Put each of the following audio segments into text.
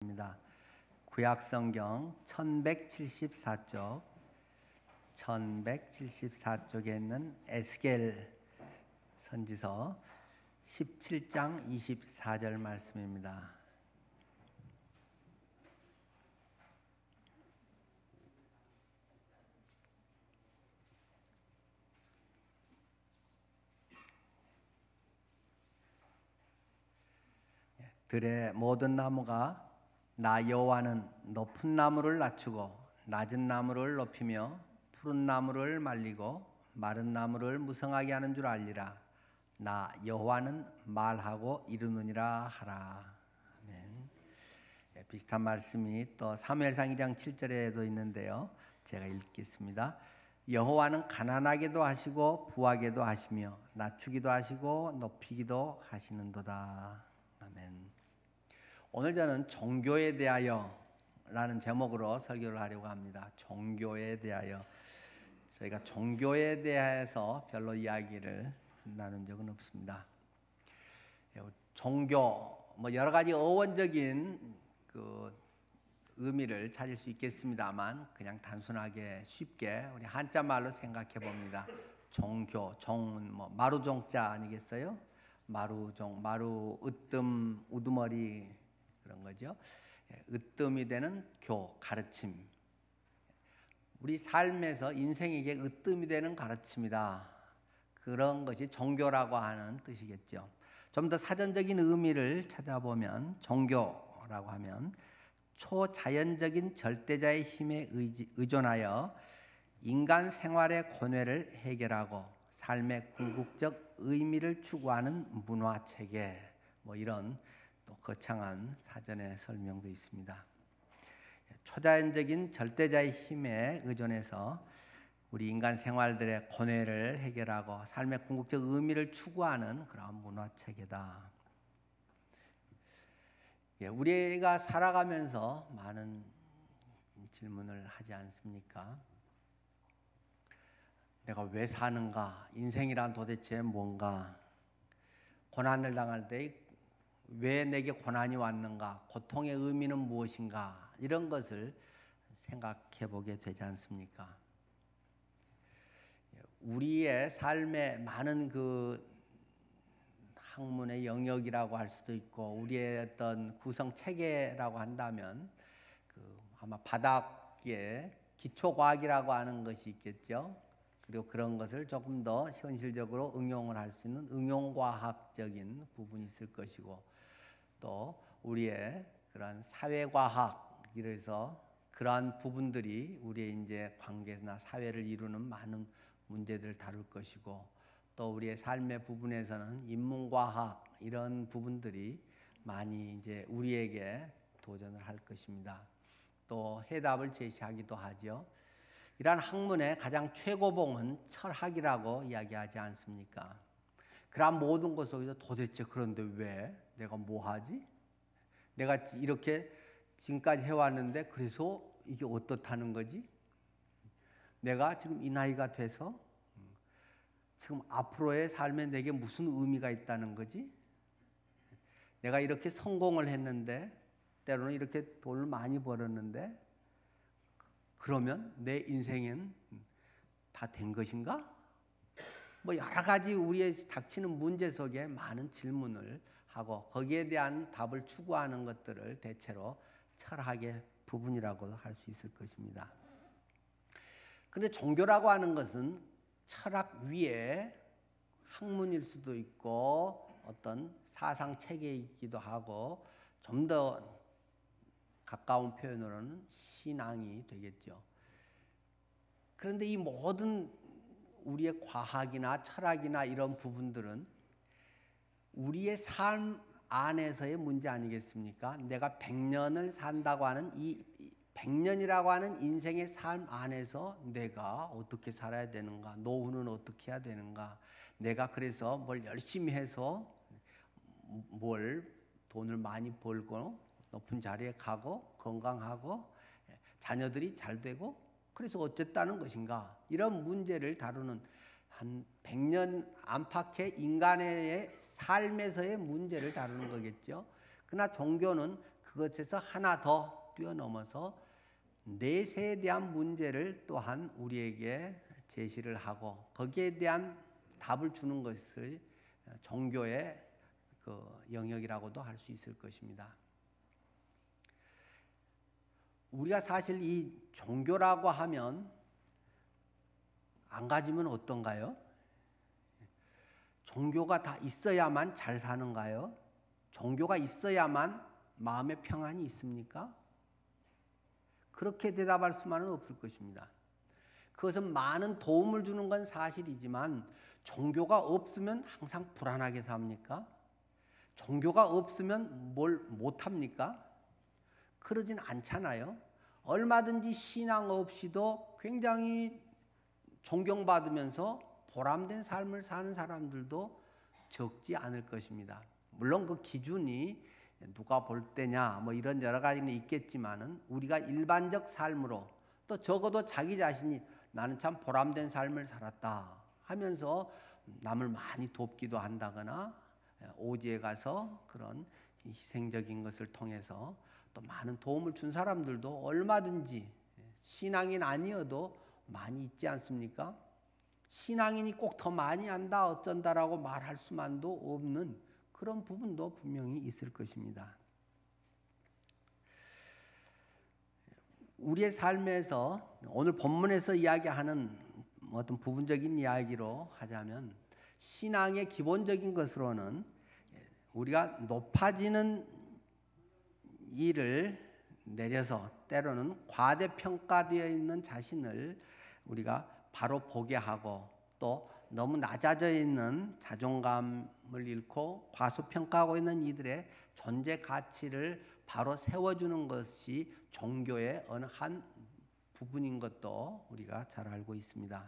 입니다. 구약성경 1174쪽 1174쪽에 있는 에스겔 선지서 17장 24절 말씀입니다. 들의 모든 나무가 나 여호와는 높은 나무를 낮추고 낮은 나무를 높이며 푸른 나무를 말리고 마른 나무를 무성하게 하는 줄 알리라. 나 여호와는 말하고 이루느니라 하라. 아멘. 비슷한 말씀이 또 사무엘상 2장 7절에도 있는데요. 제가 읽겠습니다. 여호와는 가난하게도 하시고 부하게도 하시며 낮추기도 하시고 높이기도 하시는도다. 아멘. 오늘 저는 종교에 대하여 라는 제목으로 설교를 하려고 합니다. 종교에 대하여. 저희가 종교에 대해서 별로 이야기를 나눈 적은 없습니다. 종교, 여러 가지 어원적인 그 의미를 찾을 수 있겠습니다만 그냥 단순하게 쉽게 우리 한자 말로 생각해 봅니다. 종교, 종은 마루종자 아니겠어요? 마루종, 마루, 으뜸, 우두머리 그런 거죠. 으뜸이 되는 교, 가르침. 우리 삶에서 인생에게 으뜸이 되는 가르침이다. 그런 것이 종교라고 하는 뜻이겠죠. 좀 더 사전적인 의미를 찾아보면 종교라고 하면 초자연적인 절대자의 힘에 의존하여 인간 생활의 고뇌를 해결하고 삶의 궁극적 의미를 추구하는 문화체계, 이런 또 거창한 사전의 설명도 있습니다. 초자연적인 절대자의 힘에 의존해서 우리 인간 생활들의 고뇌를 해결하고 삶의 궁극적 의미를 추구하는 그런 문화체계다. 우리가 살아가면서 많은 질문을 하지 않습니까? 내가 왜 사는가? 인생이란 도대체 뭔가? 고난을 당할 때 왜 내게 고난이 왔는가? 고통의 의미는 무엇인가? 이런 것을 생각해 보게 되지 않습니까? 우리의 삶의 많은 그 학문의 영역이라고 할 수도 있고 우리의 어떤 구성 체계라고 한다면 아마 바닥에 기초과학이라고 하는 것이 있겠죠. 그리고 그런 것을 조금 더 현실적으로 응용을 할 수 있는 응용과학적인 부분이 있을 것이고 또 우리의 그런 사회과학 이래서 그러한 부분들이 우리의 이제 관계나 사회를 이루는 많은 문제들을 다룰 것이고 또 우리의 삶의 부분에서는 인문과학 이런 부분들이 많이 이제 우리에게 도전을 할 것입니다. 또 해답을 제시하기도 하죠. 이러한 학문의 가장 최고봉은 철학이라고 이야기하지 않습니까? 그러한 모든 것 속에서 도대체 그런데 왜 내가 뭐 하지? 내가 이렇게 지금까지 해왔는데 그래서 이게 어떻다는 거지? 내가 지금 이 나이가 돼서 지금 앞으로의 삶에 내게 무슨 의미가 있다는 거지? 내가 이렇게 성공을 했는데 때로는 이렇게 돈을 많이 벌었는데 그러면 내 인생은 다 된 것인가? 여러 가지 우리의 닥치는 문제 속에 많은 질문을 하고 거기에 대한 답을 추구하는 것들을 대체로 철학의 부분이라고 할 수 있을 것입니다. 그런데 종교라고 하는 것은 철학 위에 학문일 수도 있고 어떤 사상 체계이기도 하고 좀 더 가까운 표현으로는 신앙이 되겠죠. 그런데 이 모든 우리의 과학이나 철학이나 이런 부분들은 우리의 삶 안에서의 문제 아니겠습니까? 내가 100년을 산다고 하는 이 100년이라고 하는 인생의 삶 안에서 내가 어떻게 살아야 되는가? 노후는 어떻게 해야 되는가? 내가 그래서 뭘 열심히 해서 뭘 돈을 많이 벌고 높은 자리에 가고 건강하고 자녀들이 잘 되고 그래서 어쨌다는 것인가? 이런 문제를 다루는 한 100년 안팎의 인간의 삶에서의 문제를 다루는 거겠죠. 그러나 종교는 그것에서 하나 더 뛰어넘어서 내세에 대한 문제를 또한 우리에게 제시를 하고 거기에 대한 답을 주는 것을 종교의 그 영역이라고도 할 수 있을 것입니다. 우리가 사실 이 종교라고 하면 안 가지면 어떤가요? 종교가 다 있어야만 잘 사는가요? 종교가 있어야만 마음의 평안이 있습니까? 그렇게 대답할 수만은 없을 것입니다. 그것은 많은 도움을 주는 건 사실이지만 종교가 없으면 항상 불안하게 삽니까? 종교가 없으면 뭘 못합니까? 그러진 않잖아요. 얼마든지 신앙 없이도 굉장히 존경받으면서 보람된 삶을 사는 사람들도 적지 않을 것입니다. 물론 그 기준이 누가 볼 때냐 뭐 이런 여러 가지는 있겠지만은 우리가 일반적 삶으로 또 적어도 자기 자신이 나는 참 보람된 삶을 살았다 하면서 남을 많이 돕기도 한다거나 오지에 가서 그런 희생적인 것을 통해서 또 많은 도움을 준 사람들도 얼마든지 신앙인 아니어도 많이 있지 않습니까? 신앙인이 꼭 더 많이 한다 어쩐다라고 말할 수만도 없는 그런 부분도 분명히 있을 것입니다. 우리의 삶에서 오늘 본문에서 이야기하는 어떤 부분적인 이야기로 하자면 신앙의 기본적인 것으로는 우리가 높아지는 일을 내려서 때로는 과대평가되어 있는 자신을 우리가 바로 보게 하고 또 너무 낮아져 있는 자존감을 잃고 과소평가하고 있는 이들의 존재 가치를 바로 세워주는 것이 종교의 어느 한 부분인 것도 우리가 잘 알고 있습니다.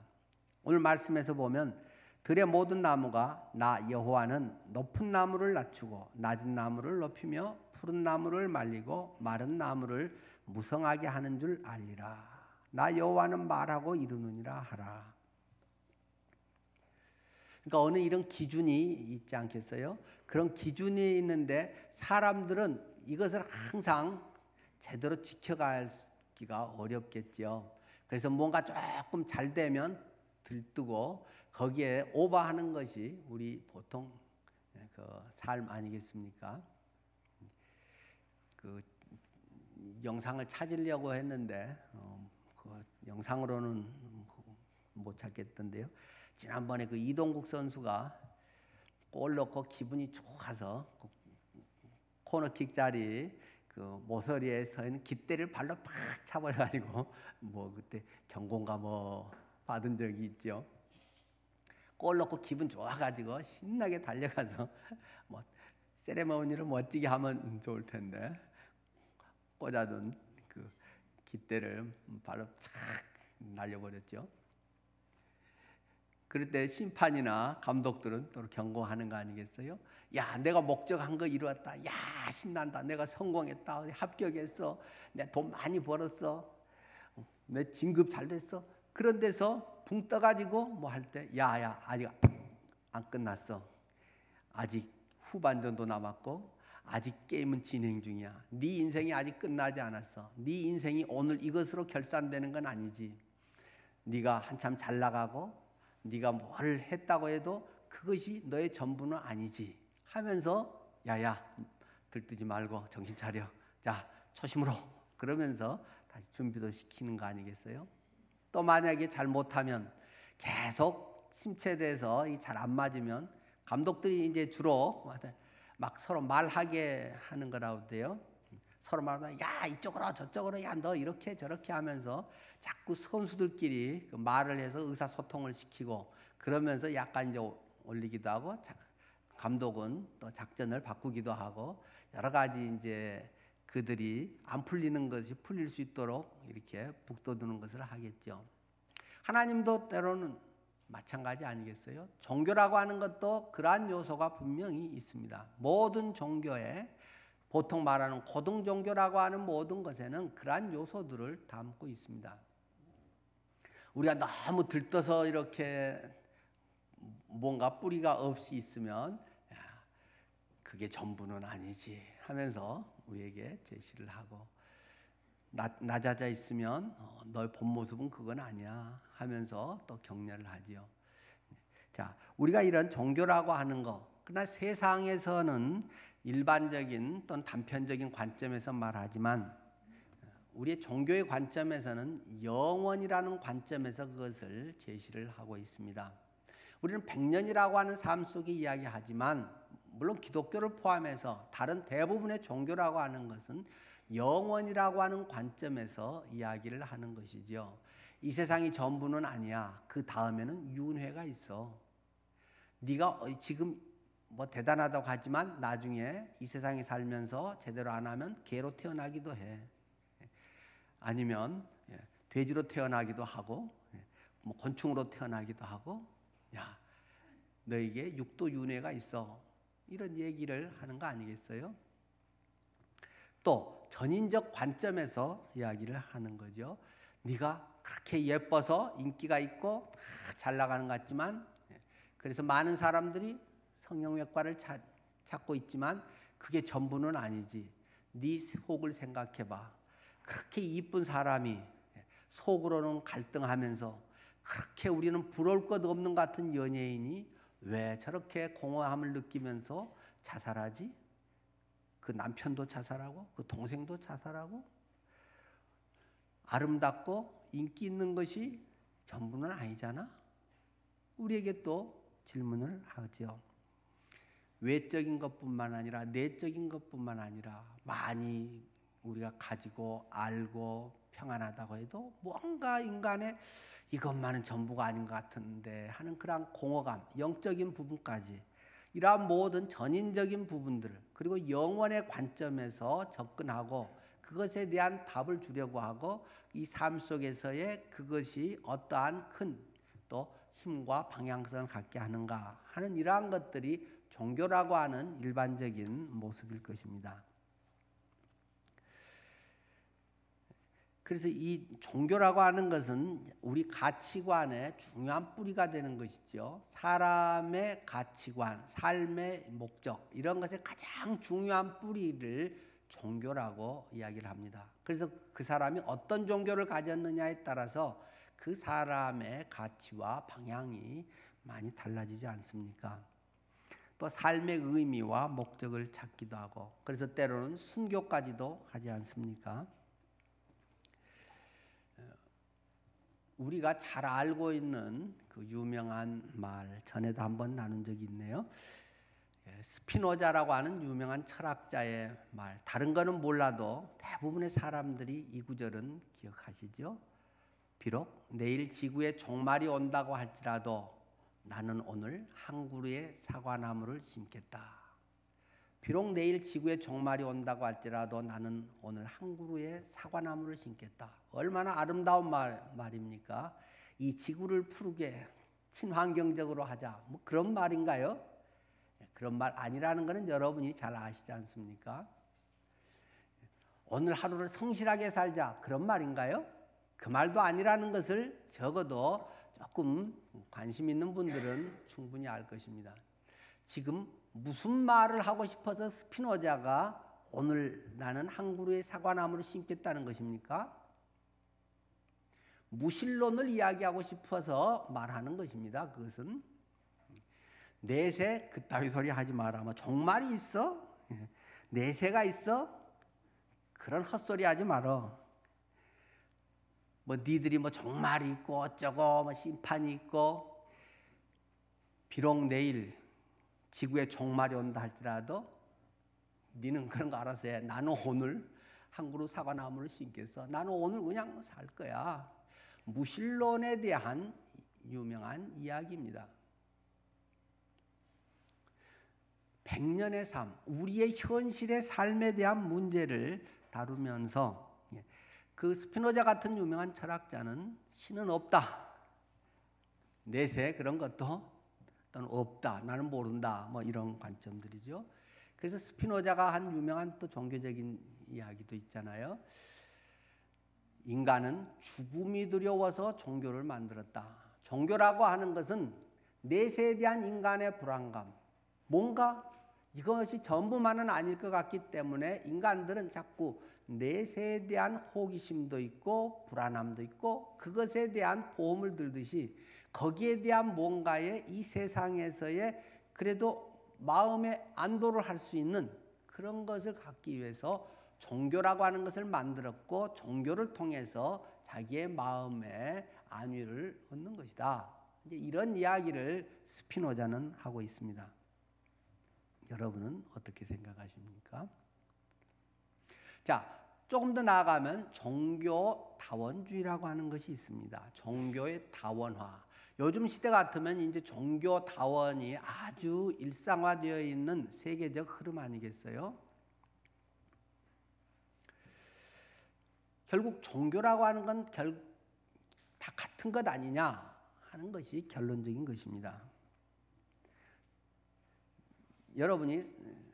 오늘 말씀에서 보면 들의 모든 나무가 나 여호와는 높은 나무를 낮추고 낮은 나무를 높이며 푸른 나무를 말리고 마른 나무를 무성하게 하는 줄 알리라. 나 여호와는 말하고 이루느니라 하라. 그러니까 어느 이런 기준이 있지 않겠어요? 그런 기준이 있는데 사람들은 이것을 항상 제대로 지켜가기가 어렵겠죠. 그래서 뭔가 조금 잘 되면 들뜨고 거기에 오버하는 것이 우리 보통 그 삶 아니겠습니까? 그 영상을 찾으려고 했는데 그 영상으로는 못 찾겠던데요. 지난번에 그 이동국 선수가 골 넣고 기분이 좋아서 그 코너킥 자리 그 모서리에 서 있는 깃대를 발로 팍 차버려가지고 뭐 그때 경고인가 뭐 받은 적이 있죠. 골 넣고 기분 좋아가지고 신나게 달려가서 뭐 세레머니를 멋지게 하면 좋을 텐데 꽂아둔 그 깃대를 발로 착 날려버렸죠. 그럴 때 심판이나 감독들은 또 경고하는 거 아니겠어요? 야, 내가 목적한 거 이루었다. 야, 신난다. 내가 성공했다. 합격했어. 내 돈 많이 벌었어. 내 진급 잘 됐어. 그런 데서 붕 떠가지고 뭐 할 때, 야, 아직 안 끝났어. 아직 후반전도 남았고 아직 게임은 진행 중이야. 네 인생이 아직 끝나지 않았어. 네 인생이 오늘 이것으로 결산되는 건 아니지. 네가 한참 잘 나가고 네가 뭘 했다고 해도 그것이 너의 전부는 아니지 하면서 야야 들뜨지 말고 정신 차려. 자, 초심으로. 그러면서 다시 준비도 시키는 거 아니겠어요? 또 만약에 잘못하면 계속 침체돼서 잘 안 맞으면 감독들이 이제 주로 막 서로 말하게 하는 거라고 돼요. 서로 말하면 야 이쪽으로 저쪽으로 야 너 이렇게 저렇게 하면서 자꾸 선수들끼리 그 말을 해서 의사소통을 시키고 그러면서 약간 이제 올리기도 하고 감독은 또 작전을 바꾸기도 하고 여러 가지 이제 그들이 안 풀리는 것이 풀릴 수 있도록 이렇게 북돋우는 것을 하겠죠. 하나님도 때로는 마찬가지 아니겠어요? 종교라고 하는 것도 그러한 요소가 분명히 있습니다. 모든 종교에 보통 말하는 고등 종교라고 하는 모든 것에는 그러한 요소들을 담고 있습니다. 우리가 너무 들떠서 이렇게 뭔가 뿌리가 없이 있으면 그게 전부는 아니지 하면서 우리에게 제시를 하고, 낮아져 있으면 너의 본 모습은 그건 아니야 하면서 또 격려를 하지요. 자, 우리가 이런 종교라고 하는 거, 그러나 세상에서는 일반적인 또는 단편적인 관점에서 말하지만 우리의 종교의 관점에서는 영원이라는 관점에서 그것을 제시를 하고 있습니다. 우리는 100년이라고 하는 삶 속에 이야기하지만 물론 기독교를 포함해서 다른 대부분의 종교라고 하는 것은 영원이라고 하는 관점에서 이야기를 하는 것이죠. 이 세상이 전부는 아니야. 그 다음에는 윤회가 있어. 네가 지금 뭐 대단하다고 하지만 나중에 이 세상에 살면서 제대로 안 하면 개로 태어나기도 해. 아니면 돼지로 태어나기도 하고, 뭐 곤충으로 태어나기도 하고, 야, 너에게 육도 윤회가 있어. 이런 얘기를 하는 거 아니겠어요? 또 전인적 관점에서 이야기를 하는 거죠. 네가 그렇게 예뻐서 인기가 있고 잘 나가는 것 같지만, 그래서 많은 사람들이 성형외과를 찾고 있지만 그게 전부는 아니지. 네 속을 생각해봐. 그렇게 이쁜 사람이 속으로는 갈등하면서 그렇게 우리는 부러울 것 없는 것 같은 연예인이 왜 저렇게 공허함을 느끼면서 자살하지? 그 남편도 자살하고 그 동생도 자살하고. 아름답고 인기 있는 것이 전부는 아니잖아. 우리에게 또 질문을 하죠. 외적인 것뿐만 아니라 내적인 것뿐만 아니라 많이 우리가 가지고 알고 평안하다고 해도 뭔가 인간의 이것만은 전부가 아닌 것 같은데 하는 그런 공허감, 영적인 부분까지, 이러한 모든 전인적인 부분들, 그리고 영원의 관점에서 접근하고 그것에 대한 답을 주려고 하고, 이 삶 속에서의 그것이 어떠한 큰 또 힘과 방향성을 갖게 하는가 하는 이러한 것들이 종교라고 하는 일반적인 모습일 것입니다. 그래서 이 종교라고 하는 것은 우리 가치관의 중요한 뿌리가 되는 것이죠. 사람의 가치관, 삶의 목적, 이런 것의 가장 중요한 뿌리를 종교라고 이야기를 합니다. 그래서 그 사람이 어떤 종교를 가졌느냐에 따라서 그 사람의 가치와 방향이 많이 달라지지 않습니까? 또 삶의 의미와 목적을 찾기도 하고, 그래서 때로는 순교까지도 하지 않습니까? 우리가 잘 알고 있는 그 유명한 말, 전에도 한번 나눈 적이 있네요. 스피노자라고 하는 유명한 철학자의 말, 다른 거는 몰라도 대부분의 사람들이 이 구절은 기억하시죠? 비록 내일 지구에 종말이 온다고 할지라도 나는 오늘 한 그루의 사과나무를 심겠다. 비록 내일 지구에 종말이 온다고 할지라도 나는 오늘 한 그루의 사과나무를 심겠다. 얼마나 아름다운 말입니까? 이 지구를 푸르게 친환경적으로 하자. 뭐 그런 말인가요? 그런 말 아니라는 것은 여러분이 잘 아시지 않습니까? 오늘 하루를 성실하게 살자. 그런 말인가요? 그 말도 아니라는 것을 적어도 조금 관심 있는 분들은 충분히 알 것입니다. 지금 무슨 말을 하고 싶어서 스피노자가 오늘 나는 한 그루의 사과나무를 심겠다는 것입니까? 무신론을 이야기하고 싶어서 말하는 것입니다. 그것은 내세 그따위 소리 하지 마라. 뭐 종말이 있어? 내세가 있어? 그런 헛소리 하지 말어. 뭐 니들이 뭐 종말이 있고 어쩌고 뭐 심판이 있고, 비록 내일 지구에 종말이 온다 할지라도 니는 그런 거 알아서 해. 나는 오늘 한 그루 사과나무를 심겠어. 나는 오늘 그냥 살 거야. 무신론에 대한 유명한 이야기입니다. 100년의 삶, 우리의 현실의 삶에 대한 문제를 다루면서 그 스피노자 같은 유명한 철학자는 신은 없다. 내세 그런 것도 또는 없다. 나는 모른다. 뭐 이런 관점들이죠. 그래서 스피노자가 한 유명한 또 종교적인 이야기도 있잖아요. 인간은 죽음이 두려워서 종교를 만들었다. 종교라고 하는 것은 내세에 대한 인간의 불안감, 뭔가 이것이 전부만은 아닐 것 같기 때문에 인간들은 자꾸 내세에 대한 호기심도 있고 불안함도 있고 그것에 대한 보험을 들듯이 거기에 대한 뭔가의 이 세상에서의 그래도 마음의 안도를 할 수 있는 그런 것을 갖기 위해서 종교라고 하는 것을 만들었고 종교를 통해서 자기의 마음의 안위를 얻는 것이다. 이제 이런 이야기를 스피노자는 하고 있습니다. 여러분은 어떻게 생각하십니까? 자, 조금 더 나아가면 종교 다원주의라고 하는 것이 있습니다. 종교의 다원화. 요즘 시대 같으면 이제 종교 다원이 아주 일상화되어 있는 세계적 흐름 아니겠어요? 결국 종교라고 하는 건 다 같은 것 아니냐 하는 것이 결론적인 것입니다. 여러분이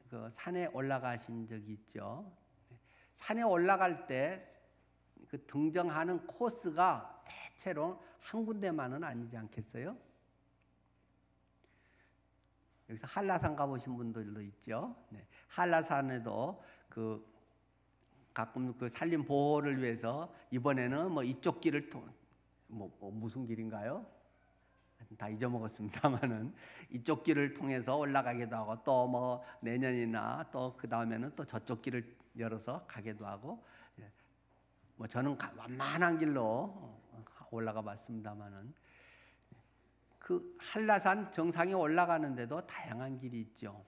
그 산에 올라가신 적이 있죠? 산에 올라갈 때 그 등정하는 코스가 대체로 한 군데만은 아니지 않겠어요? 여기서 한라산 가보신 분들도 있죠. 네. 한라산에도 가끔 그 산림 보호를 위해서 이번에는 뭐 이쪽 길을 무슨 길인가요? 다 잊어먹었습니다만은 이쪽 길을 통해서 올라가기도 하고 또 뭐 내년이나 또 그 다음에는 또 저쪽 길을 열어서 가기도 하고 뭐 저는 완만한 길로 올라가 봤습니다만은 그 한라산 정상에 올라가는데도 다양한 길이 있죠.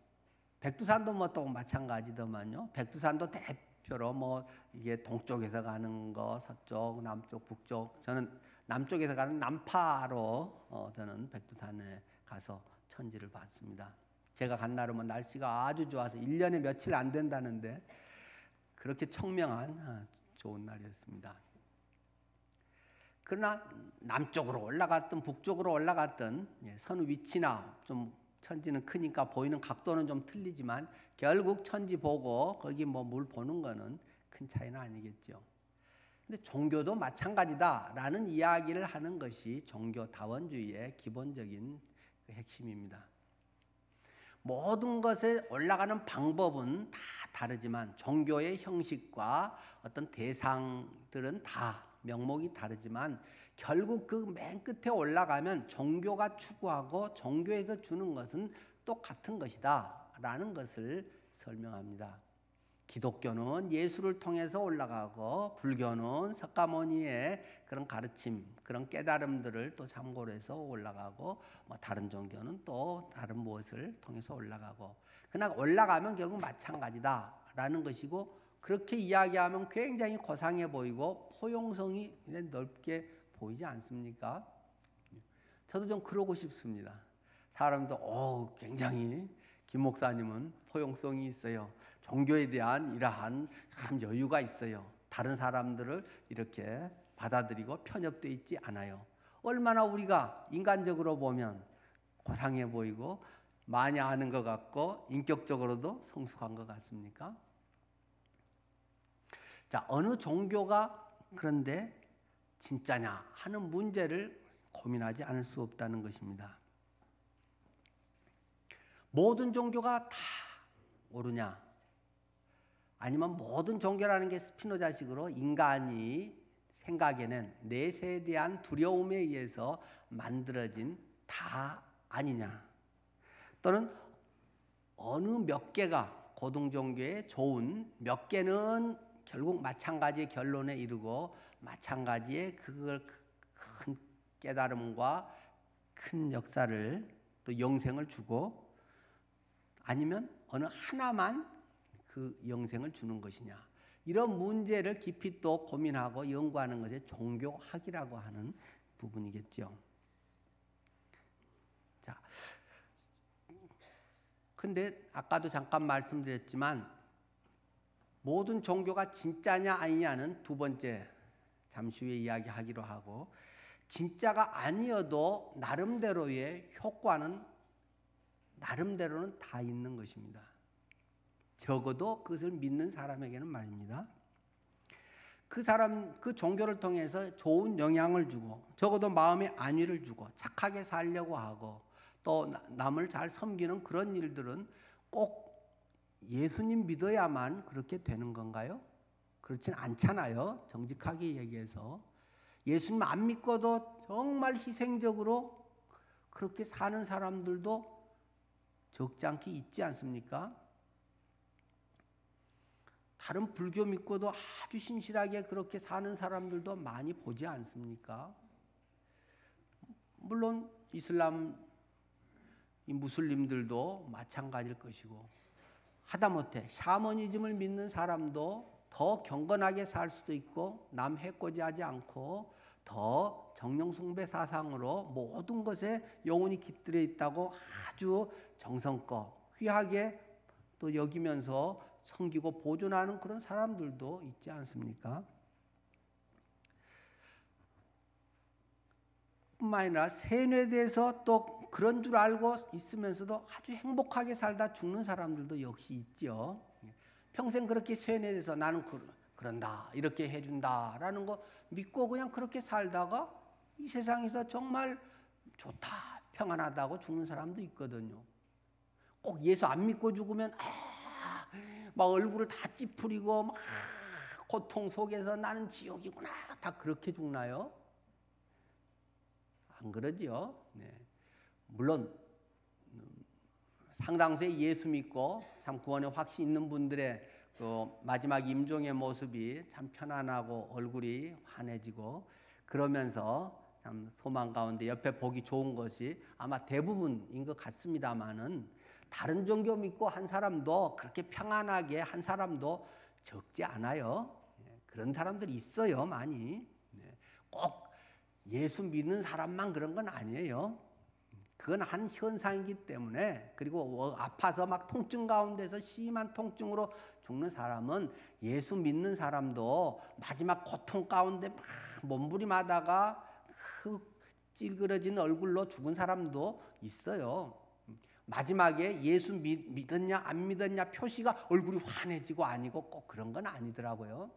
백두산도 뭐 또 마찬가지더만요. 백두산도 대표로 뭐 이게 동쪽에서 가는 거, 서쪽, 남쪽, 북쪽. 저는 남쪽에서 가는 남파로 저는 백두산에 가서 천지를 봤습니다. 제가 간 날은 날씨가 아주 좋아서 1년에 며칠 안 된다는데 그렇게 청명한 좋은 날이었습니다. 그러나 남쪽으로 올라갔든 북쪽으로 올라갔든 선 위치나 좀 천지는 크니까 보이는 각도는 좀 틀리지만 결국 천지 보고 거기 뭐 물 보는 거는 큰 차이는 아니겠죠. 근데 종교도 마찬가지다라는 이야기를 하는 것이 종교 다원주의의 기본적인 핵심입니다. 모든 것에 올라가는 방법은 다 다르지만 종교의 형식과 어떤 대상들은 다 명목이 다르지만 결국 그 맨 끝에 올라가면 종교가 추구하고 종교에서 주는 것은 똑같은 것이다 라는 것을 설명합니다. 기독교는 예수를 통해서 올라가고 불교는 석가모니의 그런 가르침, 그런 깨달음들을 또 참고로 해서 올라가고 뭐 다른 종교는 또 다른 무엇을 통해서 올라가고 그러나 올라가면 결국 마찬가지다라는 것이고 그렇게 이야기하면 굉장히 고상해 보이고 포용성이 넓게 보이지 않습니까? 저도 좀 그러고 싶습니다. 사람도 굉장히 김 목사님은 포용성이 있어요. 종교에 대한 이러한 참 여유가 있어요. 다른 사람들을 이렇게 받아들이고 편협되어 있지 않아요. 얼마나 우리가 인간적으로 보면 고상해 보이고 많이 아는 것 같고 인격적으로도 성숙한 것 같습니까? 자, 어느 종교가 그런데 진짜냐 하는 문제를 고민하지 않을 수 없다는 것입니다. 모든 종교가 다 옳으냐? 아니면 모든 종교라는 게 스피노자식으로 인간이 생각에는 내세에 대한 두려움에 의해서 만들어진 다 아니냐? 또는 어느 몇 개가 고등종교의 좋은 몇 개는 결국 마찬가지의 결론에 이르고 마찬가지의 그걸 큰 깨달음과 큰 역사를 또 영생을 주고 아니면 어느 하나만 그 영생을 주는 것이냐 이런 문제를 깊이 또 고민하고 연구하는 것이 종교학이라고 하는 부분이겠죠. 자, 근데 아까도 잠깐 말씀드렸지만 모든 종교가 진짜냐 아니냐는 두 번째 잠시 후에 이야기하기로 하고 진짜가 아니어도 나름대로의 효과는 나름대로는 다 있는 것입니다. 적어도 그것을 믿는 사람에게는 말입니다. 그 종교를 통해서 좋은 영향을 주고 적어도 마음의 안위를 주고 착하게 살려고 하고 또 남을 잘 섬기는 그런 일들은 꼭 예수님 믿어야만 그렇게 되는 건가요? 그렇진 않잖아요. 정직하게 얘기해서. 예수님 안 믿고도 정말 희생적으로 그렇게 사는 사람들도 적지 않게 있지 않습니까? 다른 불교 믿고도 아주 신실하게 그렇게 사는 사람들도 많이 보지 않습니까? 물론 이슬람, 이 무슬림들도 마찬가지일 것이고, 하다못해 샤머니즘을 믿는 사람도 더 경건하게 살 수도 있고, 남 해코지하지 않고 더 정령숭배 사상으로 모든 것에 영혼이 깃들어 있다고 아주 정성껏 귀하게 또 여기면서 섬기고 보존하는 그런 사람들도 있지 않습니까? 뿐만 아니라 세뇌돼서 또 그런 줄 알고 있으면서도 아주 행복하게 살다 죽는 사람들도 역시 있죠. 평생 그렇게 세뇌돼서 나는 그런다, 이렇게 해준다라는 거 믿고 그냥 그렇게 살다가 이 세상에서 정말 좋다, 평안하다고 죽는 사람도 있거든요. 꼭 예수 안 믿고 죽으면 막 얼굴을 다 찌푸리고 막 고통 속에서 나는 지옥이구나, 다 그렇게 죽나요? 안 그러죠. 네. 물론 상당수의 예수 믿고 참 구원에 확신 있는 분들의 그 마지막 임종의 모습이 참 편안하고 얼굴이 환해지고 그러면서 참 소망 가운데 옆에 보기 좋은 것이 아마 대부분인 것 같습니다만은, 다른 종교 믿고 한 사람도 그렇게 평안하게 한 사람도 적지 않아요. 그런 사람들이 있어요, 많이. 꼭 예수 믿는 사람만 그런 건 아니에요. 그건 한 현상이기 때문에. 그리고 아파서 막 통증 가운데서 심한 통증으로 죽는 사람은 예수 믿는 사람도 마지막 고통 가운데 막 몸부림하다가 찌그러진 얼굴로 죽은 사람도 있어요. 마지막에 예수 믿었냐 안 믿었냐 표시가 얼굴이 환해지고 아니고 꼭 그런 건 아니더라고요.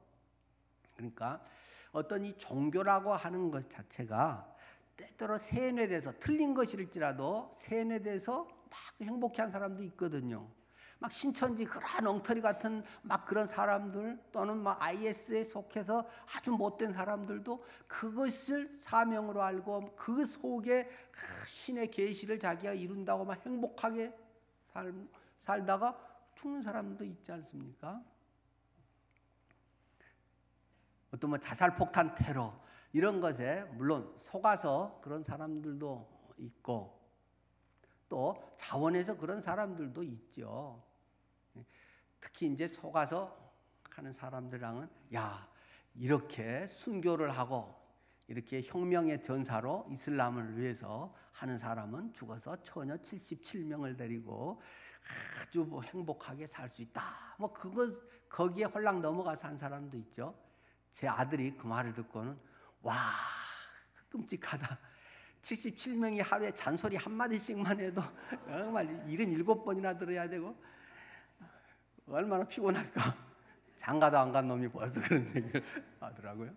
그러니까 어떤 이 종교라고 하는 것 자체가 때때로 세뇌돼서 틀린 것일지라도 세뇌돼서 막 행복해한 사람도 있거든요. 막 신천지 그런 엉터리 같은 막 그런 사람들, 또는 막 IS에 속해서 아주 못된 사람들도 그것을 사명으로 알고 그 속에 신의 계시를 자기가 이룬다고 막 행복하게 살다가 죽는 사람도 있지 않습니까? 어떤 뭐 자살폭탄 테러 이런 것에 물론 속아서 그런 사람들도 있고, 또 자원해서 그런 사람들도 있죠. 특히 이제 속아서 하는 사람들랑은 야, 이렇게 순교를 하고 이렇게 혁명의 전사로 이슬람을 위해서 하는 사람은 죽어서 처녀 77명을 데리고 아주 뭐 행복하게 살 수 있다. 뭐 거기에 홀랑 넘어가서 한 사람도 있죠. 제 아들이 그 말을 듣고는 와, 끔찍하다. 77명이 하루에 잔소리 한마디씩만 해도 정말 77번이나 들어야 되고 얼마나 피곤할까. 장가도 안 간 놈이 벌써 그런 얘기를 하더라고요.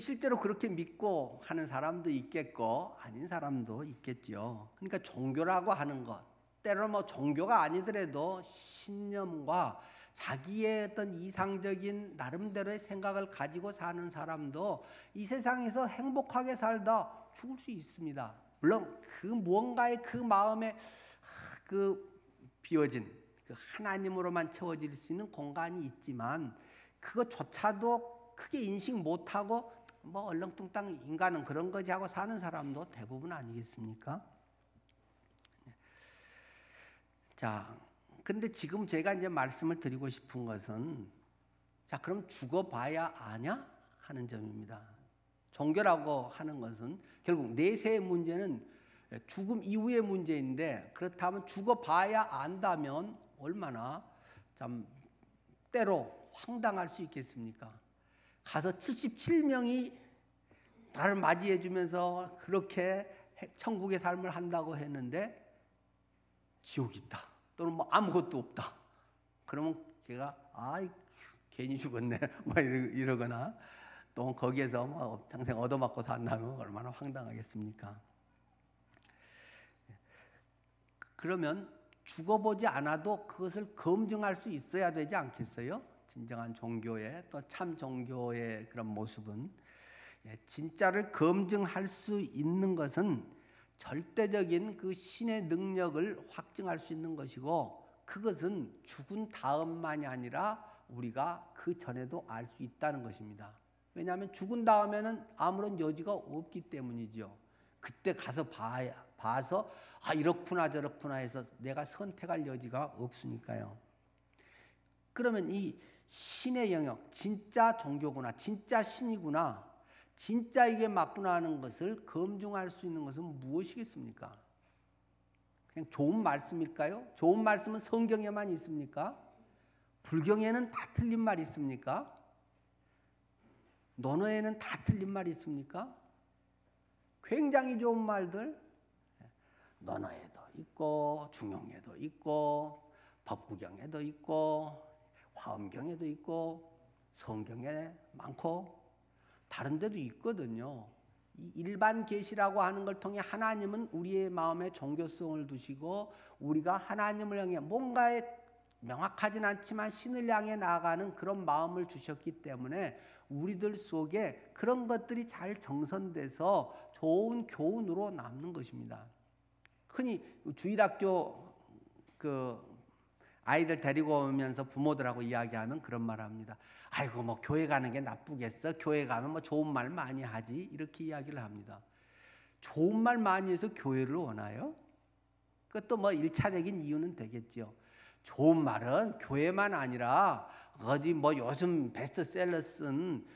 실제로 그렇게 믿고 하는 사람도 있겠고 아닌 사람도 있겠죠. 그러니까 종교라고 하는 것, 때로는 뭐 종교가 아니더라도 신념과 자기의 어떤 이상적인 나름대로의 생각을 가지고 사는 사람도 이 세상에서 행복하게 살다 죽을 수 있습니다. 물론 그 무언가의 그 마음에 그 비워진 그 하나님으로만 채워질 수 있는 공간이 있지만 그것조차도 크게 인식 못하고 뭐 얼렁뚱땅 인간은 그런 거지 하고 사는 사람도 대부분 아니겠습니까? 자, 근데 지금 제가 이제 말씀을 드리고 싶은 것은, 자, 그럼 죽어봐야 아냐? 하는 점입니다. 종교라고 하는 것은 결국 내세의 문제는 죽음 이후의 문제인데, 그렇다면 죽어봐야 안다면 얼마나 참 때로 황당할 수 있겠습니까? 가서 77명이 나를 맞이해 주면서 그렇게 천국의 삶을 한다고 했는데 지옥이 있다. 또는 뭐 아무것도 없다. 그러면 걔가 괜히 죽었네 뭐 이러거나, 또 거기에서 뭐 평생 얻어맞고 산다면 얼마나 황당하겠습니까? 그러면 죽어보지 않아도 그것을 검증할 수 있어야 되지 않겠어요? 진정한 종교의 또 참 종교의 그런 모습은 진짜를 검증할 수 있는 것은 절대적인 그 신의 능력을 확증할 수 있는 것이고 그것은 죽은 다음만이 아니라 우리가 그 전에도 알 수 있다는 것입니다. 왜냐하면 죽은 다음에는 아무런 여지가 없기 때문이죠. 그때 가서 봐서 이렇구나 저렇구나 해서 내가 선택할 여지가 없으니까요. 그러면 이 신의 영역, 진짜 종교구나, 진짜 신이구나, 진짜 이게 맞구나 하는 것을 검증할 수 있는 것은 무엇이겠습니까? 그냥 좋은 말씀일까요? 좋은 말씀은 성경에만 있습니까? 불경에는 다 틀린 말이 있습니까? 논어에는 다 틀린 말이 있습니까? 굉장히 좋은 말들 논어에도 있고 중용에도 있고 법구경에도 있고 화엄경에도 있고 성경에 많고 다른 데도 있거든요. 이 일반 계시라고 하는 걸 통해 하나님은 우리의 마음에 종교성을 두시고 우리가 하나님을 향해 뭔가에 명확하진 않지만 신을 향해 나아가는 그런 마음을 주셨기 때문에 우리들 속에 그런 것들이 잘 정선돼서 좋은 교훈으로 남는 것입니다. 흔히 주일학교 아이들 데리고 오면서 부모들하고 이야기하면 그런 말 합니다. 아이고 뭐 교회 가는 게 나쁘겠어? 교회 가면 뭐 좋은 말 많이 하지? 이렇게 이야기를 합니다. 좋은 말 많이 해서 교회를 원해요? 그것도 뭐 1차적인 이유는 되겠죠. 좋은 말은 교회만 아니라 어디 뭐 요즘 베스트셀러 쓴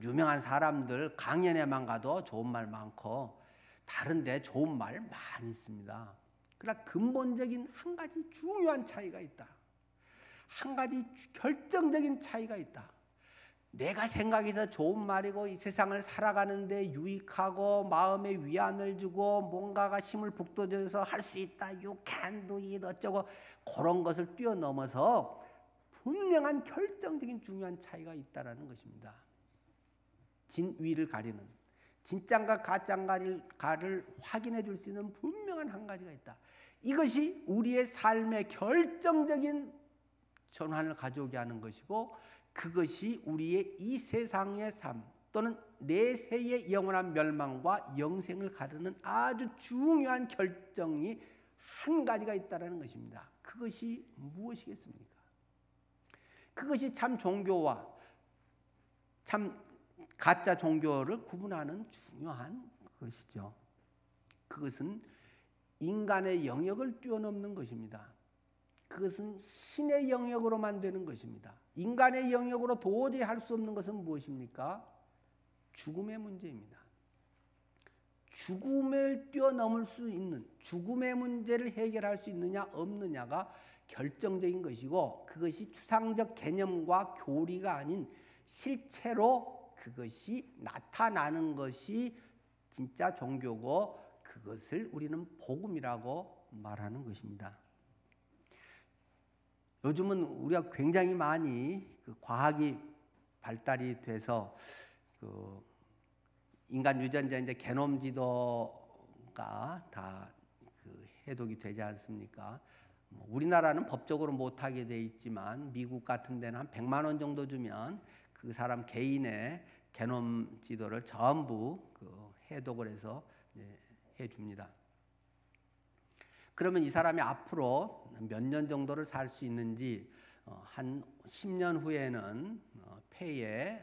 유명한 사람들 강연에만 가도 좋은 말 많고 다른데 좋은 말 많이 있습니다. 그러나 근본적인 한 가지 중요한 차이가 있다. 한 가지 결정적인 차이가 있다. 내가 생각해서 좋은 말이고 이 세상을 살아가는데 유익하고 마음에 위안을 주고 뭔가가 힘을 북돋워서 할 수 있다. You can do it 어쩌고 그런 것을 뛰어넘어서 분명한 결정적인 중요한 차이가 있다는 것입니다. 진위를 가리는 진짠가 가짠가를 확인해 줄 수 있는 분명한 한 가지가 있다. 이것이 우리의 삶의 결정적인 전환을 가져오게 하는 것이고 그것이 우리의 이 세상의 삶 또는 내세의 영원한 멸망과 영생을 가르는 아주 중요한 결정이 한 가지가 있다는 것입니다. 그것이 무엇이겠습니까? 그것이 참 종교와 참 가짜 종교를 구분하는 중요한 것이죠. 그것은 인간의 영역을 뛰어넘는 것입니다. 그것은 신의 영역으로만 되는 것입니다. 인간의 영역으로 도저히 할 수 없는 것은 무엇입니까? 죽음의 문제입니다. 죽음을 뛰어넘을 수 있는 죽음의 문제를 해결할 수 있느냐 없느냐가 결정적인 것이고 그것이 추상적 개념과 교리가 아닌 실체로 그것이 나타나는 것이 진짜 종교고 그것을 우리는 복음이라고 말하는 것입니다. 요즘은 우리가 굉장히 많이 과학이 발달이 돼서 인간 유전자 이제 게놈 지도가 다 해독이 되지 않습니까? 우리나라는 법적으로 못하게 돼 있지만 미국 같은 데는 한 100만 원 정도 주면 그 사람 개인의 게놈 지도를 전부 해독을 해서 해줍니다. 그러면 이 사람이 앞으로 몇 년 정도를 살 수 있는지 한 10년 후에는 폐에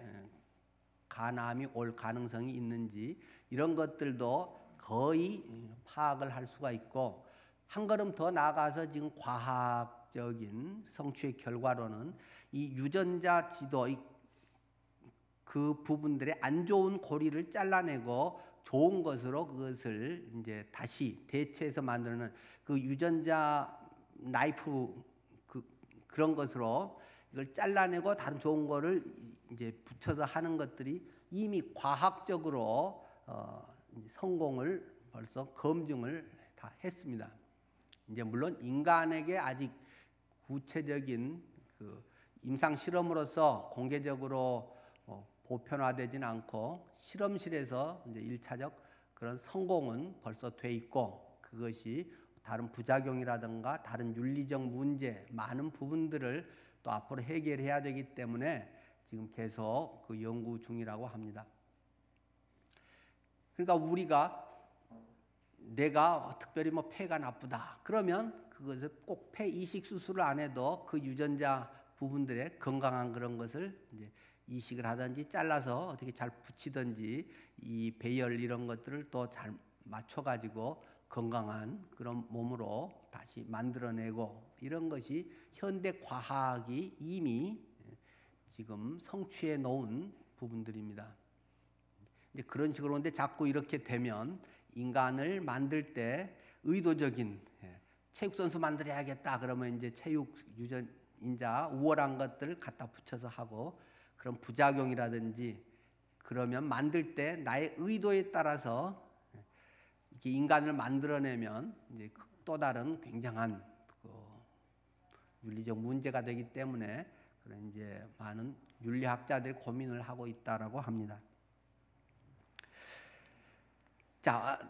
간암이 올 가능성이 있는지 이런 것들도 거의 파악을 할 수가 있고 한 걸음 더 나아가서 지금 과학적인 성취의 결과로는 이 유전자 지도 그 부분들의 안 좋은 고리를 잘라내고 좋은 것으로 그것을 이제 다시 대체해서 만드는 그 유전자 나이프 그런 것으로 이걸 잘라내고 다른 좋은 거를 이제 붙여서 하는 것들이 이미 과학적으로 성공을 벌써 검증을 다 했습니다. 이제 물론 인간에게 아직 구체적인 임상 실험으로서 공개적으로 보편화되지는 않고 실험실에서 이제 1차적 그런 성공은 벌써 돼 있고 그것이 다른 부작용이라든가 다른 윤리적 문제 많은 부분들을 또 앞으로 해결해야 되기 때문에 지금 계속 그 연구 중이라고 합니다. 그러니까 우리가 내가 특별히 뭐 폐가 나쁘다 그러면 그것을 꼭 폐 이식 수술을 안 해도 그 유전자 부분들의 건강한 그런 것을 이제 이식을 하든지 잘라서 어떻게 잘 붙이든지 이 배열 이런 것들을 또 잘 맞춰가지고 건강한 그런 몸으로 다시 만들어내고 이런 것이 현대 과학이 이미 지금 성취해 놓은 부분들입니다. 이제 그런 식으로 근데 자꾸 이렇게 되면 인간을 만들 때 의도적인 체육 선수 만들어야겠다 그러면 이제 체육 유전자 우월한 것들을 갖다 붙여서 하고 그런 부작용이라든지 그러면 만들 때 나의 의도에 따라서 이렇게 인간을 만들어내면 이제 또 다른 굉장한 그 윤리적 문제가 되기 때문에 그런 이제 많은 윤리학자들이 고민을 하고 있다라고 합니다. 자,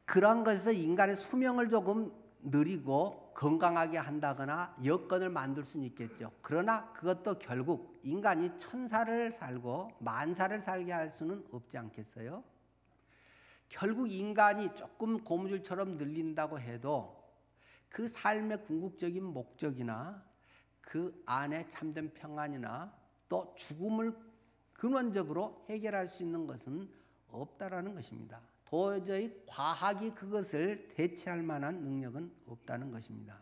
그런 것에서 인간의 수명을 조금 느리고 건강하게 한다거나 여건을 만들 수는 있겠죠. 그러나 그것도 결국 인간이 1000살을 살고 10,000살을 살게 할 수는 없지 않겠어요? 결국 인간이 조금 고무줄처럼 늘린다고 해도 그 삶의 궁극적인 목적이나 그 안에 참된 평안이나 또 죽음을 근원적으로 해결할 수 있는 것은 없다라는 것입니다. 도저히 과학이 그것을 대체할 만한 능력은 없다는 것입니다.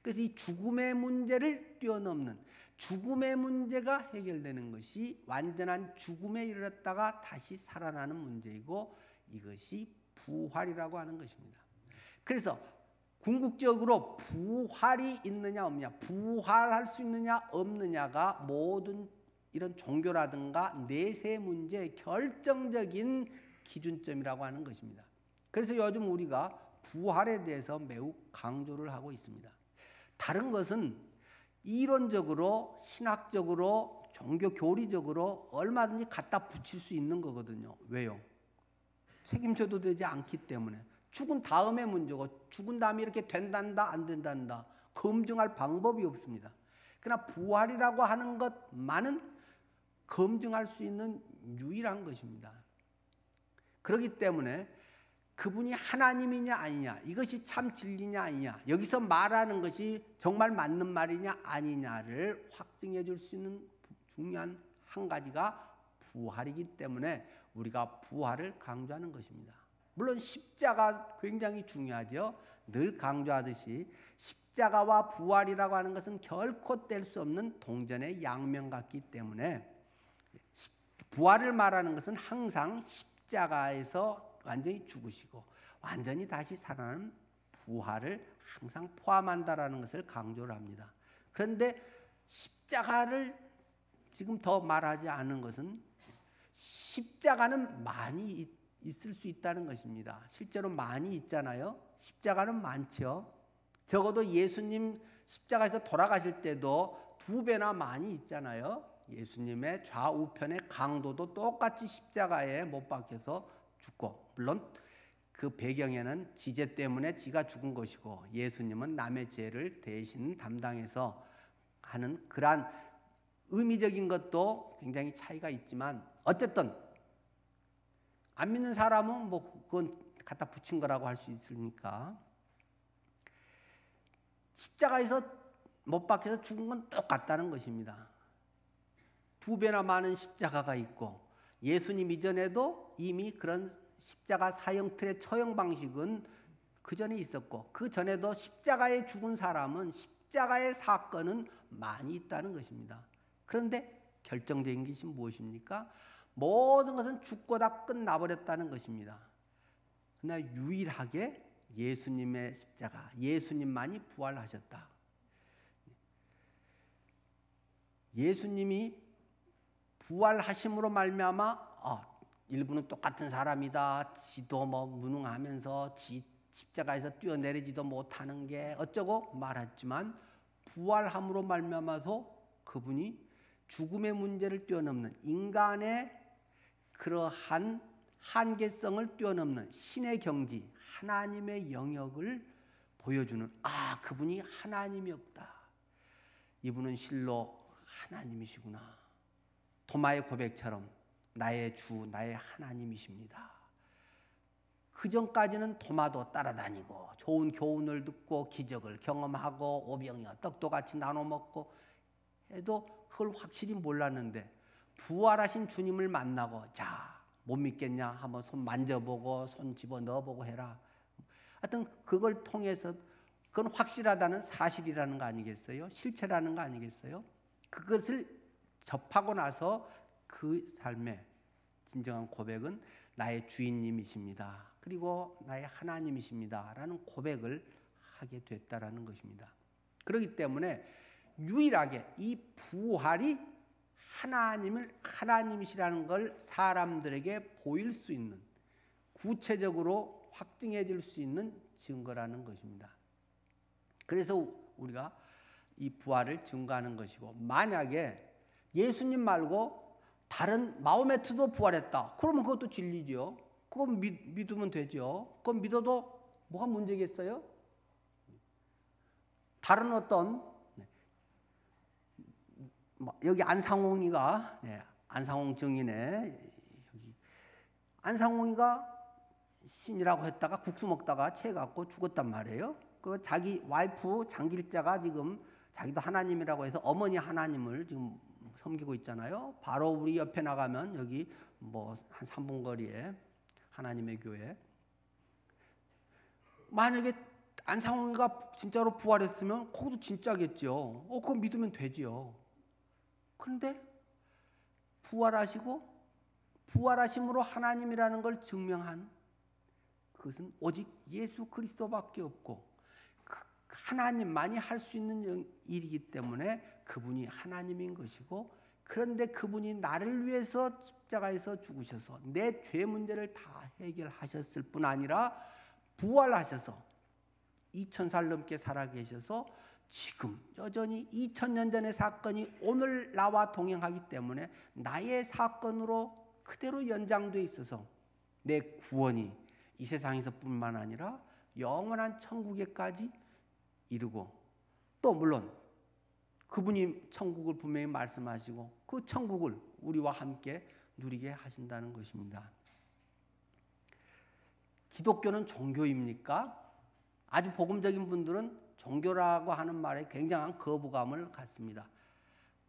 그래서 이 죽음의 문제를 뛰어넘는 죽음의 문제가 해결되는 것이 완전한 죽음에 이르렀다가 다시 살아나는 문제이고 이것이 부활이라고 하는 것입니다. 그래서 궁극적으로 부활이 있느냐 없느냐, 부활할 수 있느냐 없느냐가 모든 이런 종교라든가 내세 문제의 결정적인 기준점이라고 하는 것입니다. 그래서 요즘 우리가 부활에 대해서 매우 강조를 하고 있습니다. 다른 것은 이론적으로 신학적으로 종교 교리적으로 얼마든지 갖다 붙일 수 있는 거거든요. 왜요? 책임져도 되지 않기 때문에. 죽은 다음의 문제고 죽은 다음에 이렇게 된단다 안 된단다 검증할 방법이 없습니다. 그러나 부활이라고 하는 것만은 검증할 수 있는 유일한 것입니다. 그렇기 때문에 그분이 하나님이냐 아니냐 이것이 참 진리냐 아니냐 여기서 말하는 것이 정말 맞는 말이냐 아니냐를 확증해 줄 수 있는 중요한 한 가지가 부활이기 때문에 우리가 부활을 강조하는 것입니다. 물론 십자가 굉장히 중요하죠. 늘 강조하듯이 십자가와 부활이라고 하는 것은 결코 뗄 수 없는 동전의 양면 같기 때문에 부활을 말하는 것은 항상 십자가에서 완전히 죽으시고 완전히 다시 살아나는 부활을 항상 포함한다라는 것을 강조를 합니다. 그런데 십자가를 지금 더 말하지 않은 것은 십자가는 많이 있을 수 있다는 것입니다. 실제로 많이 있잖아요. 십자가는 많죠. 적어도 예수님 십자가에서 돌아가실 때도 2배나 많이 있잖아요. 예수님의 좌우편의 강도도 똑같이 십자가에 못 박혀서 죽고 물론 그 배경에는 지죄 때문에 지가 죽은 것이고 예수님은 남의 죄를 대신 담당해서 하는 그러한 의미적인 것도 굉장히 차이가 있지만 어쨌든 안 믿는 사람은 뭐 그건 갖다 붙인 거라고 할 수 있으니까 십자가에서 못 박혀서 죽은 건 똑같다는 것입니다. 2배나 많은 십자가가 있고 예수님 이전에도 이미 그런 십자가 사형 틀의 처형 방식은 그 전에 있었고 그 전에도 십자가에 죽은 사람은 십자가의 사건은 많이 있다는 것입니다. 그런데 결정적인 것이 무엇입니까? 모든 것은 죽고 다 끝나버렸다는 것입니다. 그러나 유일하게 예수님의 십자가, 예수님만이 부활하셨다. 예수님이 부활하심으로 말미암아 일부는 똑같은 사람이다. 지도 뭐 무능하면서 십자가에서 뛰어내리지도 못하는 게 어쩌고 말했지만 부활함으로 말미암아서 그분이 죽음의 문제를 뛰어넘는 인간의 그러한 한계성을 뛰어넘는 신의 경지, 하나님의 영역을 보여주는, 그분이 하나님이 없다. 이분은 실로 하나님이시구나. 도마의 고백처럼 나의 주, 나의 하나님이십니다. 그 전까지는 도마도 따라다니고 좋은 교훈을 듣고 기적을 경험하고 오병이어 떡도 같이 나눠 먹고 해도 그걸 확실히 몰랐는데, 부활하신 주님을 만나고, 자, 못 믿겠냐? 한번 손 만져보고 손 집어 넣어보고 해라. 하여튼 그걸 통해서 그건 확실하다는 사실이라는 거 아니겠어요? 실체라는 거 아니겠어요? 그것을 접하고 나서 그 삶의 진정한 고백은 나의 주인님이십니다. 그리고 나의 하나님이십니다. 라는 고백을 하게 됐다라는 것입니다. 그렇기 때문에 유일하게 이 부활이 하나님이시라는 걸 사람들에게 보일 수 있는, 구체적으로 확증해 줄 수 있는 증거라는 것입니다. 그래서 우리가 이 부활을 증거하는 것이고, 만약에 예수님 말고 다른 마호메트도 부활했다. 그러면 그것도 진리죠. 그건 믿으면 되죠. 그건 믿어도 뭐가 문제겠어요? 다른 어떤, 여기 안상홍이가, 안상홍 증인의 안상홍이가 신이라고 했다가 국수 먹다가 체해갖고 죽었단 말이에요. 그 자기 와이프 장길자가 지금 자기도 하나님이라고 해서 어머니 하나님을 지금 섬기고 있잖아요. 바로 우리 옆에 나가면 여기 뭐 한 3분 거리에 하나님의 교회. 만약에 안상홍이가 진짜로 부활했으면 그것도 진짜겠죠. 그거 믿으면 되지요. 그런데 부활하시고 부활하심으로 하나님이라는 걸 증명한 그것은 오직 예수 그리스도밖에 없고 하나님만이 할 수 있는 일이기 때문에 그분이 하나님인 것이고, 그런데 그분이 나를 위해서 십자가에서 죽으셔서 내 죄 문제를 다 해결하셨을 뿐 아니라 부활하셔서 2000살 넘게 살아계셔서 지금 여전히 2000년 전의 사건이 오늘 나와 동행하기 때문에 나의 사건으로 그대로 연장되어 있어서 내 구원이 이 세상에서뿐만 아니라 영원한 천국에까지 이르고, 또 물론 그분이 천국을 분명히 말씀하시고 그 천국을 우리와 함께 누리게 하신다는 것입니다. 기독교는 종교입니까? 아주 복음적인 분들은 종교라고 하는 말에 굉장한 거부감을 갖습니다.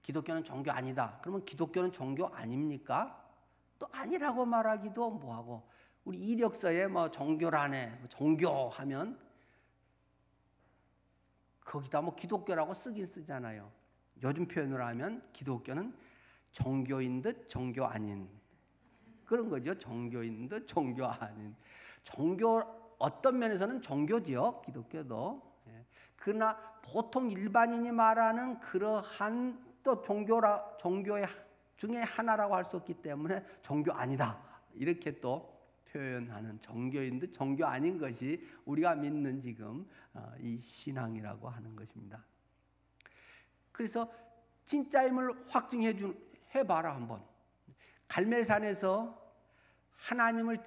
기독교는 종교 아니다. 그러면 기독교는 종교 아닙니까? 또 아니라고 말하기도 뭐하고, 우리 이력서에 뭐 종교라네, 종교하면 거기다 뭐 기독교라고 쓰긴 쓰잖아요. 요즘 표현으로 하면 기독교는 종교인 듯 종교 아닌 그런 거죠. 종교인 듯 종교 아닌. 종교 어떤 면에서는 종교지요, 기독교도. 그러나 보통 일반인이 말하는 그러한 또 종교의 중에 하나라고 할 수 없기 때문에 종교 아니다 이렇게 또 표현하는, 종교인 듯 종교 아닌 것이 우리가 믿는 지금 이 신앙이라고 하는 것입니다. 그래서 진짜임을 해봐라 한번. 갈멜산에서 하나님을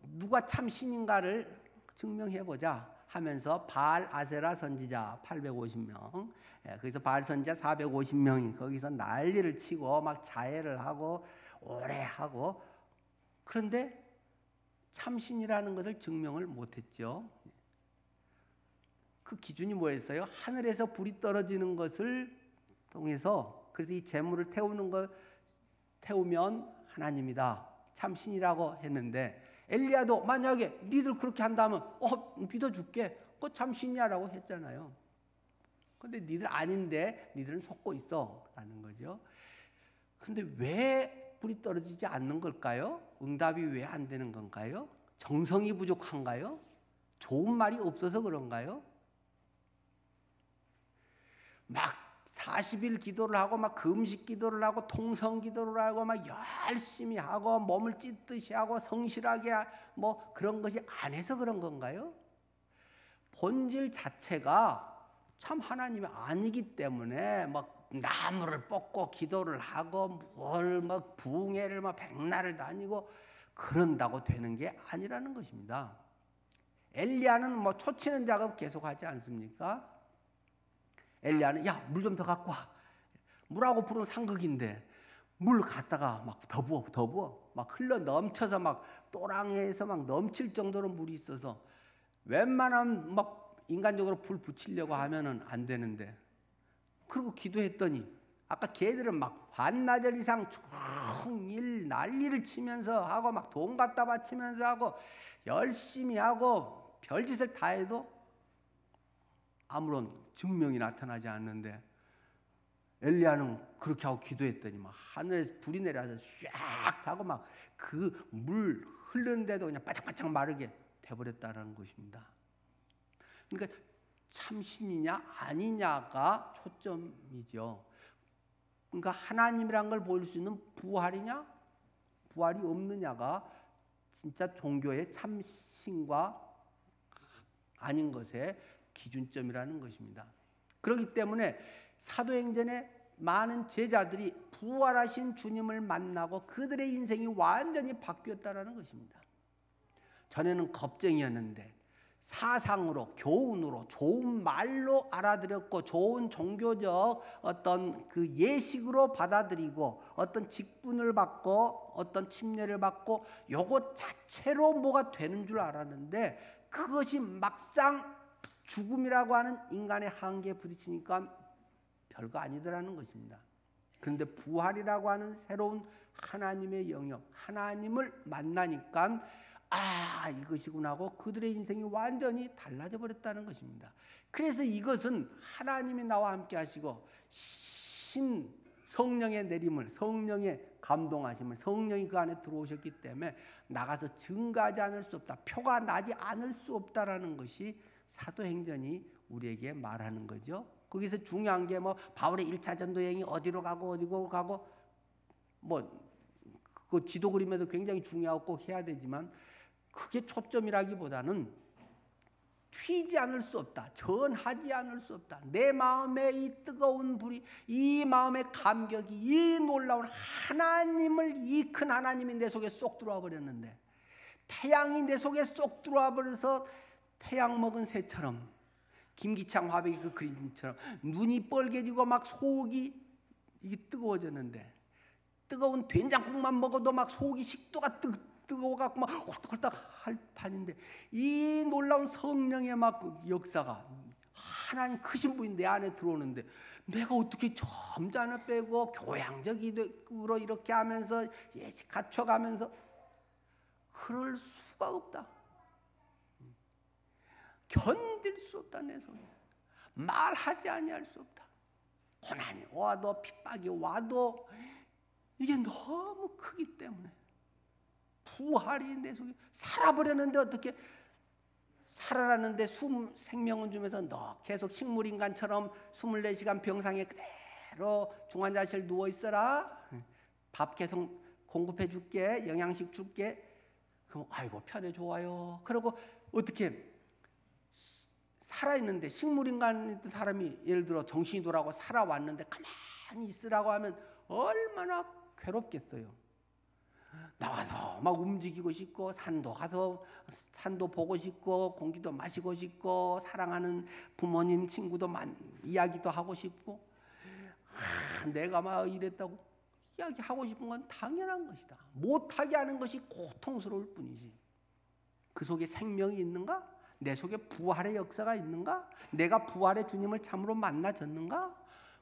누가 참 신인가를 증명해보자 하면서 바알 아세라 선지자 850명, 거기서 바알 선지자 450명이 거기서 난리를 치고 막 자해를 하고 오래 하고, 그런데 참신이라는 것을 증명을 못했죠. 그 기준이 뭐였어요? 하늘에서 불이 떨어지는 것을 통해서, 그래서 이 재물을 태우면 하나님이다, 참신이라고 했는데, 엘리야도 만약에 니들 그렇게 한다면 믿어줄게, 그거 참신이야라고 했잖아요. 그런데 니들 아닌데 니들은 속고 있어 라는 거죠. 그런데 왜 불이 떨어지지 않는 걸까요? 응답이 왜 안 되는 건가요? 정성이 부족한가요? 좋은 말이 없어서 그런가요? 막 40일 기도를 하고 막 금식 기도를 하고 통성 기도를 하고 막 열심히 하고 몸을 찢듯이 하고 성실하게 뭐 그런 것이 안 해서 그런 건가요? 본질 자체가 참 하나님이 아니기 때문에 막 나무를 뽑고 기도를 하고 뭘 막 부흥회를 막 백날을 다니고 그런다고 되는 게 아니라는 것입니다. 엘리야는 뭐 초치는 작업 계속 하지 않습니까? 엘리야는 야, 물 좀 더 갖고 와. 물하고 불은 상극인데 물 갖다가 막 더 부어. 막 흘러 넘쳐서 막 또랑해에서 막 넘칠 정도로 물이 있어서 웬만하면 막 인간적으로 불 붙이려고 하면은 안 되는데, 그리고 기도했더니 아까 걔들은 막 반나절 이상 종일 난리를 치면서 하고 막 돈 갖다 바치면서 하고 열심히 하고 별짓을 다 해도 아무런 증명이 나타나지 않는데, 엘리야는 그렇게 하고 기도했더니 막 하늘에서 불이 내려서 쫙 하고 막 그 물 흐르는데도 그냥 바짝바짝 마르게 돼버렸다는 것입니다. 그러니까 참신이냐 아니냐가 초점이죠. 그러니까 하나님이란 걸 보일 수 있는 부활이냐 부활이 없느냐가 진짜 종교의 참신과 아닌 것의 기준점이라는 것입니다. 그렇기 때문에 사도행전에 많은 제자들이 부활하신 주님을 만나고 그들의 인생이 완전히 바뀌었다는 것입니다. 전에는 겁쟁이였는데 사상으로, 교훈으로, 좋은 말로 알아들였고 좋은 종교적 어떤 그 예식으로 받아들이고 어떤 직분을 받고 어떤 침례를 받고 요것 자체로 뭐가 되는 줄 알았는데, 그것이 막상 죽음이라고 하는 인간의 한계에 부딪히니까 별거 아니더라는 것입니다. 그런데 부활이라고 하는 새로운 하나님의 영역, 하나님을 만나니까 아, 이것이구나 하고 그들의 인생이 완전히 달라져 버렸다는 것입니다. 그래서 이것은 하나님이 나와 함께 하시고 신 성령의 내림을, 성령의 감동하심을, 성령이 그 안에 들어오셨기 때문에 나가서 증가하지 않을 수 없다, 표가 나지 않을 수 없다라는 것이 사도행전이 우리에게 말하는 거죠. 거기서 중요한 게 뭐 바울의 1차 전도 여행이 어디로 가고 뭐 그 지도 그림에도 굉장히 중요하고 꼭 해야 되지만 그게 초점이라기보다는 튀지 않을 수 없다, 전하지 않을 수 없다. 내 마음에 이 뜨거운 불이, 이 마음의 감격이, 이 놀라운 하나님을, 이 큰 하나님이 내 속에 쏙 들어와 버렸는데, 태양이 내 속에 쏙 들어와 버려서 태양 먹은 새처럼, 김기창 화백의 그 그림처럼 눈이 뻘개지고 막 속이 이게 뜨거워졌는데, 뜨거운 된장국만 먹어도 막 속이 식도가 뜨거워갖고 막 홀딱홀딱 할 판인데, 이 놀라운 성령의 막 역사가, 하나님 크신 분이 내 안에 들어오는데 내가 어떻게 점잖아 빼고 교양적으로 이렇게 하면서 예식 갖춰가면서 그럴 수가 없다. 견딜 수 없다. 내 속에 말하지 아니할 수 없다. 고난이 와도 핍박이 와도 이게 너무 크기 때문에 부활이 내 속에 살아버렸는데, 어떻게 살아났는데 생명은 주면서 너 계속 식물인간처럼 24시간 병상에 그대로 중환자실 누워있어라, 밥 계속 공급해 줄게, 영양식 줄게. 그럼 아이고 편해 좋아요. 그러고 어떻게 살아있는데, 식물인간 사람이 예를 들어 정신이 돌아오고 살아왔는데 가만히 있으라고 하면 얼마나 괴롭겠어요. 나와서 막 움직이고 싶고, 산도 가서 산도 보고 싶고, 공기도 마시고 싶고, 사랑하는 부모님 친구도 이야기도 하고 싶고, 내가 막 이랬다고 이야기하고 싶은 건 당연한 것이다. 못하게 하는 것이 고통스러울 뿐이지. 그 속에 생명이 있는가? 내 속에 부활의 역사가 있는가? 내가 부활의 주님을 참으로 만나졌는가?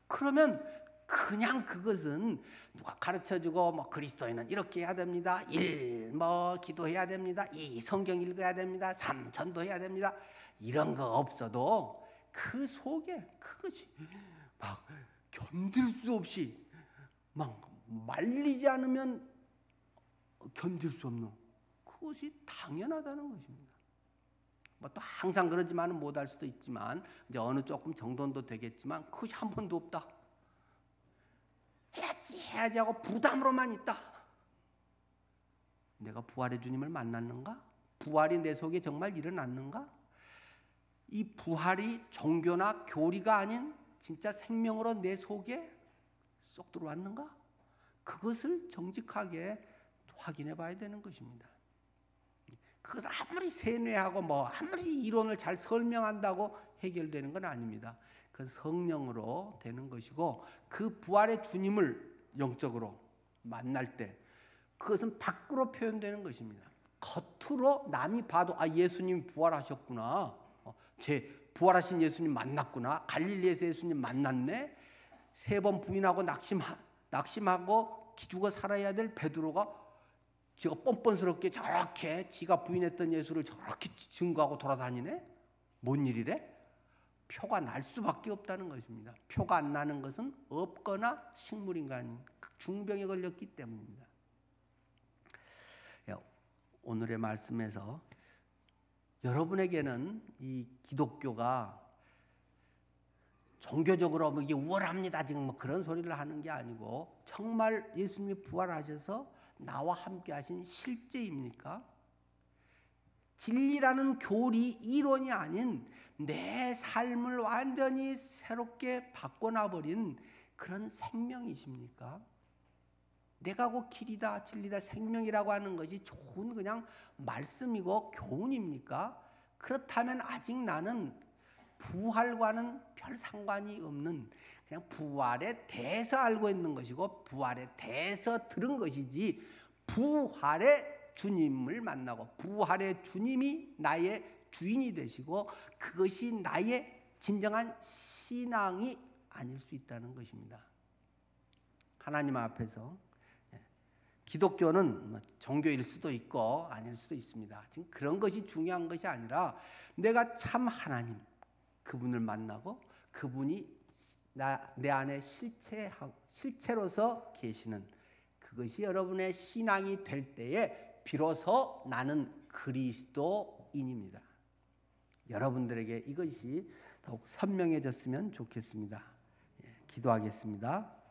그러면 그냥 그것은 누가 가르쳐주고 뭐 그리스도인은 이렇게 해야 됩니다. 1. 뭐 기도해야 됩니다. 2. 성경 읽어야 됩니다. 3. 전도해야 됩니다. 이런 거 없어도 그 속에 그것이 막 견딜 수 없이 막 말리지 않으면 견딜 수 없는, 그것이 당연하다는 것입니다. 뭐 또 항상 그러지만은 못할 수도 있지만, 이제 어느 조금 정돈도 되겠지만 그것이 한 번도 없다. 해야지 하고 부담으로만 있다. 내가 부활의 주님을 만났는가? 부활이 내 속에 정말 일어났는가? 이 부활이 종교나 교리가 아닌 진짜 생명으로 내 속에 쏙 들어왔는가? 그것을 정직하게 확인해 봐야 되는 것입니다. 그것을 아무리 세뇌하고 뭐 아무리 이론을 잘 설명한다고 해결되는 건 아닙니다. 그 성령으로 되는 것이고 그 부활의 주님을 영적으로 만날 때 그것은 밖으로 표현되는 것입니다. 겉으로 남이 봐도 아 예수님 부활하셨구나. 제 부활하신 예수님 만났구나. 갈릴리에서 예수님 만났네. 3번 부인하고 낙심하고 죽어 살아야 될 베드로가 지가 뻔뻔스럽게 저렇게 지가 부인했던 예수를 저렇게 증거하고 돌아다니네? 뭔 일이래? 표가 날 수밖에 없다는 것입니다. 표가 안 나는 것은 없거나 식물인간인 중병에 걸렸기 때문입니다. 오늘의 말씀에서 여러분에게는 이 기독교가 종교적으로 뭐 이게 우월합니다 지금 뭐 그런 소리를 하는 게 아니고 정말 예수님이 부활하셔서 나와 함께 하신 실제입니까? 진리라는 교리 이론이 아닌 내 삶을 완전히 새롭게 바꿔놔버린 그런 생명이십니까? 내가 곧 길이다 진리다 생명이라고 하는 것이 좋은 그냥 말씀이고 교훈입니까? 그렇다면 아직 나는 부활과는 별 상관이 없는 그냥 부활에 대해서 알고 있는 것이고 부활에 대해서 들은 것이지 부활의 주님을 만나고 부활의 주님이 나의 주인이 되시고 그것이 나의 진정한 신앙이 아닐 수 있다는 것입니다. 하나님 앞에서 기독교는 종교일 수도 있고 아닐 수도 있습니다. 지금 그런 것이 중요한 것이 아니라 내가 참 하나님 그분을 만나고 그분이 내 안에 실체로서 계시는 그것이 여러분의 신앙이 될 때에 비로소 나는 그리스도인입니다. 여러분들에게 이것이 더욱 선명해졌으면 좋겠습니다. 기도하겠습니다.